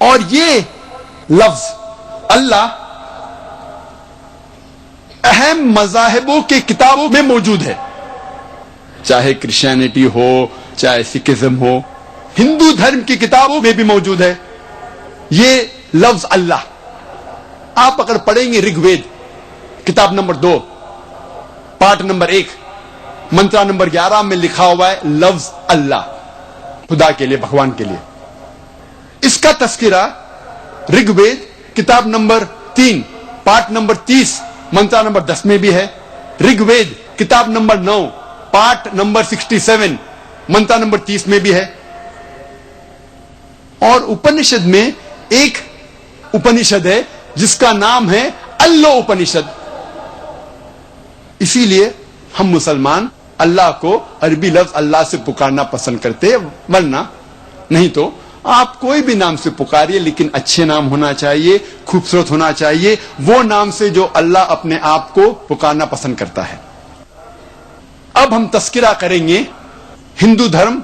और ये लफ्ज अल्लाह अहम मज़ाहिबों के किताबों में मौजूद है, चाहे क्रिश्चियनिटी हो, चाहे सिखिज्म हो, हिंदू धर्म की किताबों में भी मौजूद है ये लफ्ज अल्लाह। आप अगर पढ़ेंगे ऋग्वेद किताब नंबर 2 पाठ नंबर 1 मंत्रा नंबर 11 में लिखा हुआ है लफ्ज अल्लाह, खुदा के लिए, भगवान के लिए। इसका तस्किरा ऋग्वेद किताब नंबर 3 पाठ नंबर 30 मंत्रा नंबर 10 में भी है। ऋग्वेद किताब नंबर 9 पाठ नंबर 67 मंत्रा नंबर 30 में भी है। और उपनिषद में एक उपनिषद है जिसका नाम है अल्लाह उपनिषद। इसीलिए हम मुसलमान अल्लाह को अरबी लफ्ज अल्लाह से पुकारना पसंद करते हैं, वरना नहीं तो आप कोई भी नाम से पुकारिए, लेकिन अच्छे नाम होना चाहिए, खूबसूरत होना चाहिए, वो नाम से जो अल्लाह अपने आप को पुकारना पसंद करता है। अब हम तस्किरा करेंगे हिंदू धर्म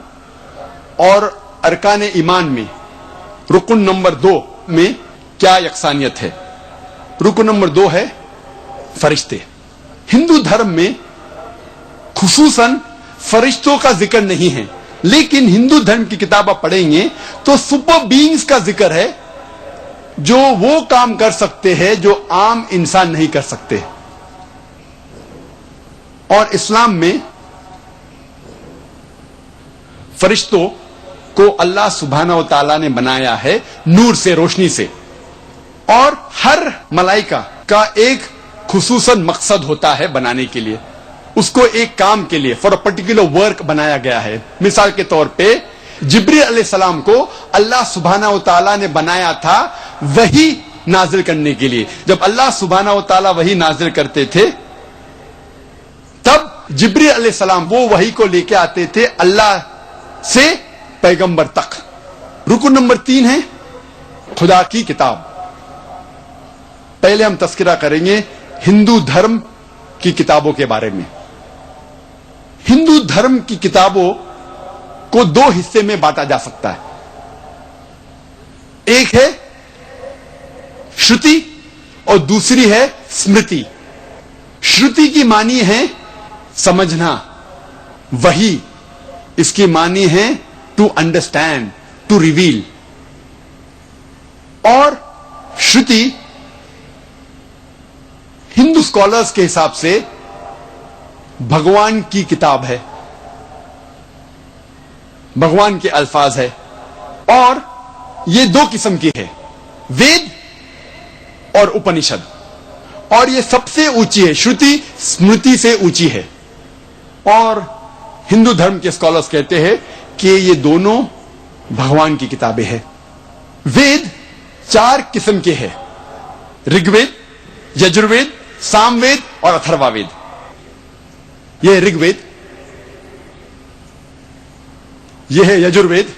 और अरकान ईमान में रुकन नंबर 2 में क्या यकसानियत है। रुकन नंबर 2 है फरिश्ते। हिंदू धर्म में खुसूसन फरिश्तों का जिक्र नहीं है, लेकिन हिंदू धर्म की किताब आप पढ़ेंगे तो सुपर बीइंग्स का जिक्र है जो वो काम कर सकते हैं जो आम इंसान नहीं कर सकते। और इस्लाम में फरिश्तों को अल्लाह सुब्हानहू व तआला ने बनाया है नूर से, रोशनी से, और हर मलाइका का एक खुसूसन मकसद होता है बनाने के लिए, उसको एक काम के लिए, फॉर अ पर्टिकुलर वर्क बनाया गया है। मिसाल के तौर पे जिब्रील अलैहिस्सलाम को अल्लाह सुब्हानहू व तआला ने बनाया था वही नाजिल करने के लिए। जब अल्लाह सुब्हानहू व तआला वही नाजिल करते थे तब जिब्रील अलैहिस्सलाम वो वही को लेके आते थे अल्लाह से पैगंबर तक। रुकन नंबर 3 है खुदा की किताब। पहले हम तस्किरा करेंगे हिंदू धर्म की किताबों के बारे में। हिंदू धर्म की किताबों को 2 हिस्से में बांटा जा सकता है। एक है श्रुति और दूसरी है स्मृति। श्रुति की मानी है समझना, वही इसकी मानी है टू अंडरस्टैंड, टू रिवील। और श्रुति हिंदू स्कॉलर्स के हिसाब से भगवान की किताब है, भगवान के अल्फाज है। और ये 2 किस्म की है, वेद और उपनिषद। और ये सबसे ऊंची है, श्रुति स्मृति से ऊंची है। और हिंदू धर्म के स्कॉलर्स कहते हैं कि ये दोनों भगवान की किताबें हैं। वेद 4 किस्म के हैं, ऋग्वेद, यजुर्वेद, सामवेद और अथर्ववेद। यह है ऋग्वेद, यह है यजुर्वेद,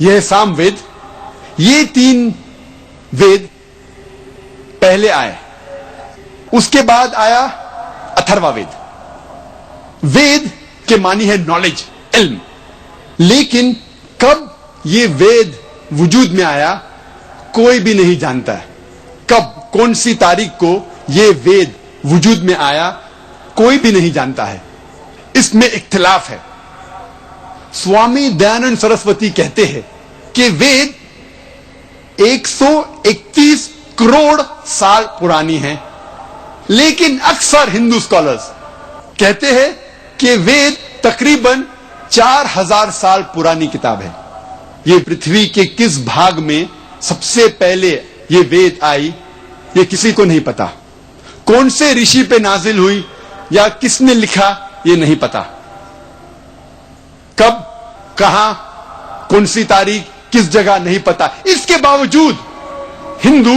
यह है सामवेद। ये 3 वेद पहले आए, उसके बाद आया अथर्ववेद। वेद के मानी है नॉलेज, इल्म। लेकिन कब ये वेद वजूद में आया कोई भी नहीं जानता है। कब, कौन सी तारीख को ये वेद वजूद में आया कोई भी नहीं जानता है, इसमें इख्तिलाफ है। स्वामी दयानंद सरस्वती कहते हैं कि वेद 131 करोड़ साल पुरानी है, लेकिन अक्सर हिंदू स्कॉलर्स कहते हैं कि वेद तकरीबन 4000 साल पुरानी किताब है। ये पृथ्वी के किस भाग में सबसे पहले ये वेद आई ये किसी को नहीं पता। कौन से ऋषि पे नाजिल हुई या किसने लिखा ये नहीं पता। कब, कहां, कौन सी तारीख, किस जगह नहीं पता। इसके बावजूद हिंदू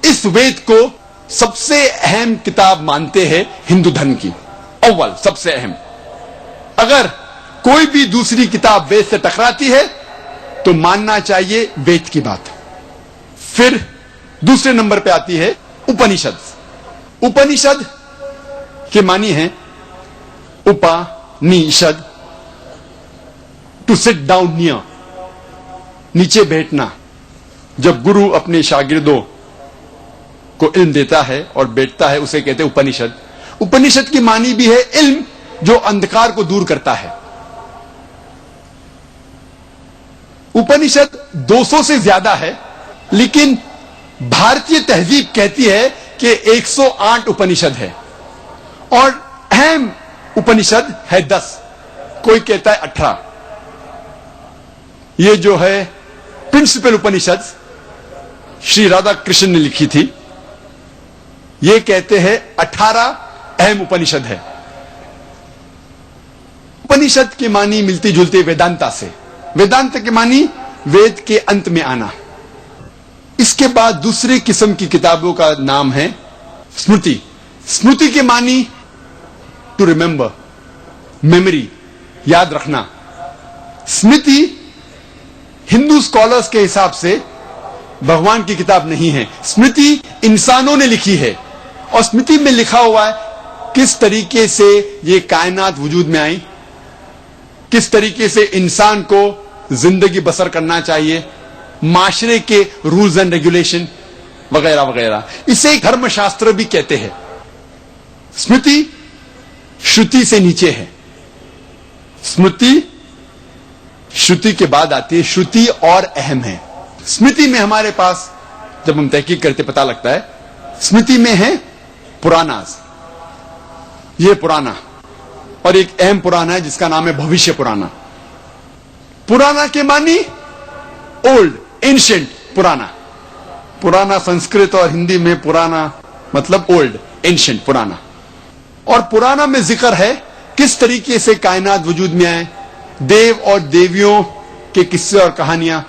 इस वेद को सबसे अहम किताब मानते हैं हिंदू धर्म की, अव्वल, सबसे अहम। अगर कोई भी दूसरी किताब वेद से टकराती है तो मानना चाहिए वेद की बात। फिर दूसरे नंबर पे आती है उपनिषद। उपनिषद के मानी है उपनिषद, टू सिट डाउन नियर। नीचे बैठना। जब गुरु अपने शागिर्दों को इल्म देता है और बैठता है, उसे कहते हैं उपनिषद। उपनिषद की मानी भी है इल्म जो अंधकार को दूर करता है। उपनिषद 200 से ज्यादा है, लेकिन भारतीय तहजीब कहती है कि 108 उपनिषद है और अहम उपनिषद है 10, कोई कहता है 18। ये जो है प्रिंसिपल उपनिषद श्री राधा कृष्ण ने लिखी थी, ये कहते हैं 18 अहम उपनिषद है। उपनिषद की मानी मिलती जुलती वेदांता से। वेदांत की मानी वेद के अंत में आना। इसके बाद दूसरी किस्म की किताबों का नाम है स्मृति। स्मृति की मानी टू रिमेंबर, मेमोरी, याद रखना। स्मृति हिंदू स्कॉलर्स के हिसाब से भगवान की किताब नहीं है। स्मृति इंसानों ने लिखी है और स्मृति में लिखा हुआ है किस तरीके से ये कायनात वजूद में आई, किस तरीके से इंसान को जिंदगी बसर करना चाहिए, माशरे के रूल्स एंड रेगुलेशन वगैरह वगैरह। इसे धर्मशास्त्र भी कहते हैं। स्मृति श्रुति से नीचे है। स्मृति श्रुति के बाद आती है, श्रुति और अहम है। स्मृति में हमारे पास जब हम तहकीक करते पता लगता है, स्मृति में है पुरानास, ये पुराना, और एक अहम पुराना है जिसका नाम है भविष्य पुराना। पुराना के मानी ओल्ड, एंशिएंट, पुराना। पुराना संस्कृत और हिंदी में पुराना मतलब ओल्ड, एंशिएंट, पुराना। और पुराना में जिक्र है किस तरीके से कायनात वजूद में आए, देव और देवियों के किस्से और कहानियां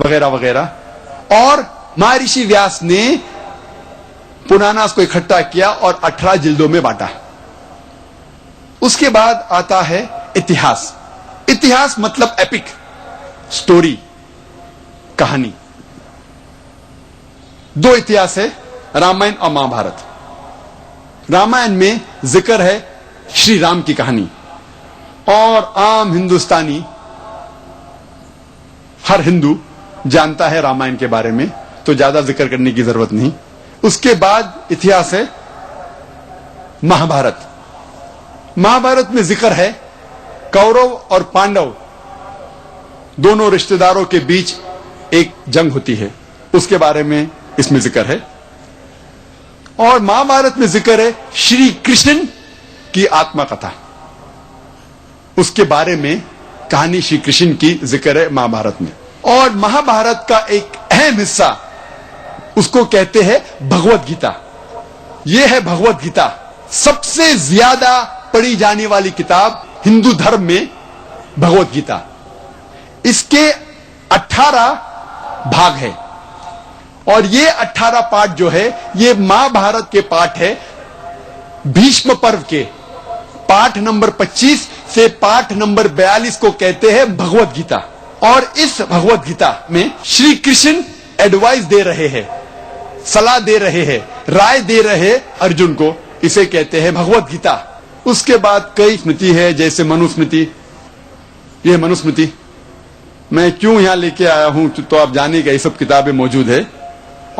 वगैरह वगैरह। और महर्षि व्यास ने पुराना को इकट्ठा किया और 18 जिल्दों में बांटा। उसके बाद आता है इतिहास। इतिहास मतलब एपिक, स्टोरी, कहानी। 2 इतिहास है, रामायण और महाभारत। रामायण में जिक्र है श्री राम की कहानी, और आम हिंदुस्तानी, हर हिंदू जानता है रामायण के बारे में, तो ज्यादा जिक्र करने की जरूरत नहीं। उसके बाद इतिहास है महाभारत। महाभारत में जिक्र है कौरव और पांडव दोनों रिश्तेदारों के बीच एक जंग होती है, उसके बारे में इसमें जिक्र है। और महाभारत में जिक्र है श्री कृष्ण की आत्मकथा, उसके बारे में कहानी श्री कृष्ण की जिक्र है महाभारत में। और महाभारत का एक अहम हिस्सा, उसको कहते हैं भगवत गीता। यह है भगवत गीता, सबसे ज्यादा पढ़ी जाने वाली किताब हिंदू धर्म में भगवत गीता। इसके 18 भाग है और ये 18 पाठ जो है ये महाभारत के पाठ है। भीष्म पर्व के पाठ नंबर 25 से पाठ नंबर 42 को कहते हैं भगवत गीता। और इस भगवत गीता में श्री कृष्ण एडवाइस दे रहे हैं, सलाह दे रहे हैं, राय दे रहे हैं अर्जुन को, इसे कहते हैं भगवत गीता। उसके बाद कई स्मृति है, जैसे मनुस्मृति। यह मनुस्मृति मैं क्यों यहां लेके आया हूं तो आप जानेगा, ये सब किताबें मौजूद है।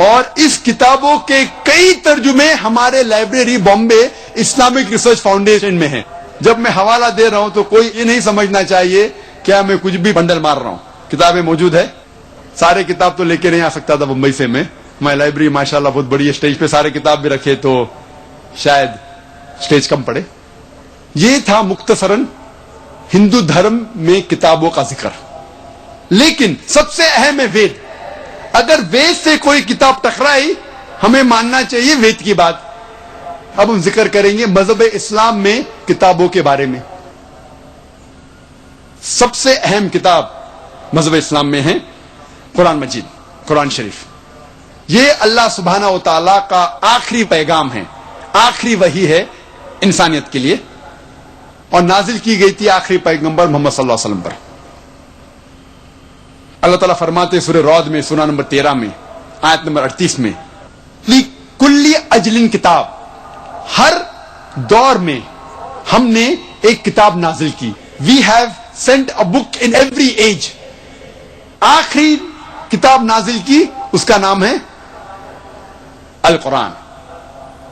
और इस किताबों के कई तर्जुमे हमारे library Bombay Islamic research foundation में है। जब मैं हवाला दे रहा हूं तो कोई ये नहीं समझना चाहिए क्या मैं कुछ भी बंडल मार रहा हूं। किताबें मौजूद है। सारे किताब तो लेके नहीं आ सकता था मुंबई से मैं। हमारी लाइब्रेरी माशाल्लाह बहुत बड़ी है, स्टेज पे सारे किताब भी रखे तो शायद स्टेज कम पड़े। ये था मुख्तसरन हिंदू धर्म में किताबों का जिक्र। लेकिन सबसे अहम है वेद। अगर वेद से कोई किताब टकराई, हमें मानना चाहिए वेद की बात। अब हम जिक्र करेंगे मजहब इस्लाम में किताबों के बारे में। सबसे अहम किताब मजहब इस्लाम में है कुरान मजीद, कुरान शरीफ। ये अल्लाह सुब्हाना व तआला का आखिरी पैगाम है, आखिरी वही है इंसानियत के लिए, और नाजिल की गई थी आखिरी पैगंबर मोहम्मद सल्लल्लाहु अलैहि वसल्लम पर। अल्लाह ताला फरमाते सूरह रौद में सूरा नंबर 13 में आयत नंबर 38 में, कुल्ली अजलिन किताब, हर दौर में हमने एक किताब नाजिल की। We have sent a book in every age. आखिरी किताब नाजिल की, उसका नाम है अल कुरान।